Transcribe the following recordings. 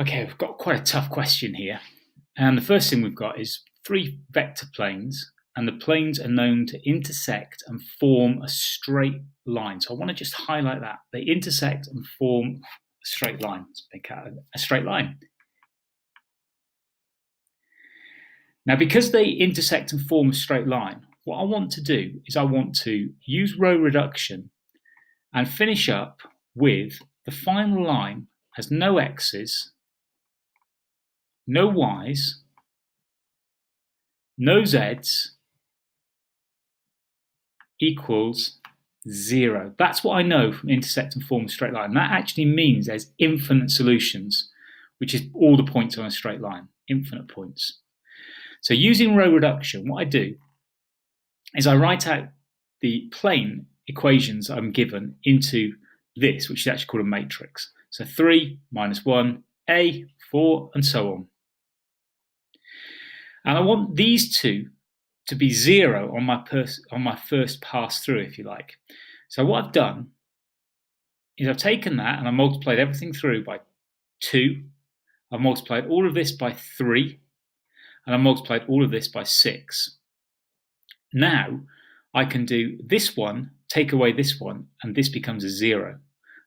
Okay, we've got quite a tough question here. And the first thing we've got is three vector planes, and the planes are known to intersect and form a straight line. So I want to just highlight that. They intersect and form a straight line. Let's make out a straight line. Now, because they intersect and form a straight line, what I want to do is I want to use row reduction and finish up with the final line has no x's, no y's, no z's, equals 0. That's what I know from intersect and form a straight line. That actually means there's infinite solutions, which is all the points on a straight line, infinite points. So using row reduction, what I do is I write out the plane equations I'm given into this, which is actually called a matrix. So 3 minus 1, a, 4, and so on. And I want these two to be 0 on my first pass through, if you like. So what I've done is I've taken that and I multiplied everything through by 2. I've multiplied all of this by 3. And I multiplied all of this by 6. Now I can do this one, take away this one, and this becomes a 0.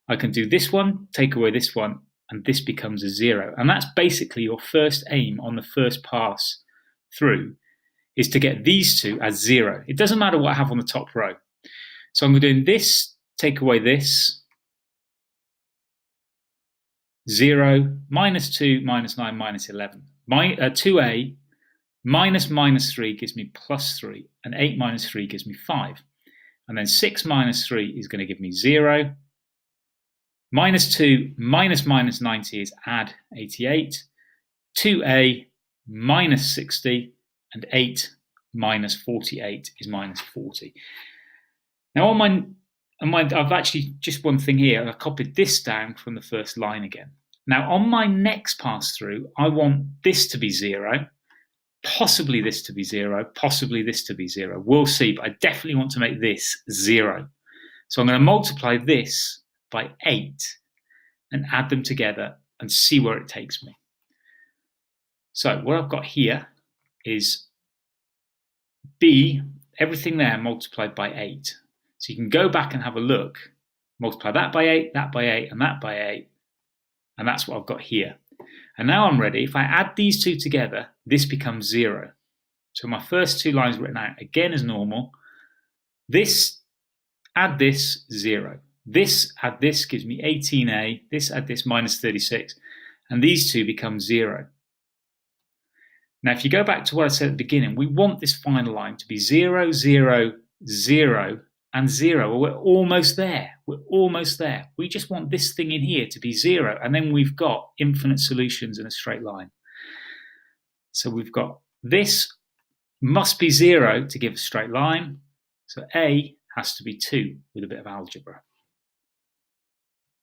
I can do this one, take away this one, and this becomes a 0. And that's basically your first aim on the first pass through, is to get these two as 0. It doesn't matter what I have on the top row. So I'm doing this, take away this, 0, minus 2, minus 9, minus 11. 2a minus 3 gives me plus 3, and 8 minus 3 gives me 5. And then 6 minus 3 is going to give me 0. Minus 2 minus 90 is add 88. 2a minus 60, and 8 minus 48 is minus 40. Now I've actually just one thing here. I've copied this down from the first line again. Now on my next pass through, I want this to be 0, possibly this to be 0, possibly this to be 0. We'll see, but I definitely want to make this 0. So I'm going to multiply this by 8 and add them together and see where it takes me. So what I've got here is b, everything there multiplied by 8. So you can go back and have a look, multiply that by 8, that by 8, and that by 8, and that's what I've got here. And now I'm ready. If I add these two together, this becomes 0. So my first two lines written out again as normal. This, add this, 0. This, add this gives me 18a. This, add this, minus 36. And these two become 0. Now, if you go back to what I said at the beginning, we want this final line to be 0, 0, 0, and 0. Well, we're almost there. We're almost there. We just want this thing in here to be 0, and then we've got infinite solutions in a straight line. So we've got this must be 0 to give a straight line. So A has to be 2 with a bit of algebra.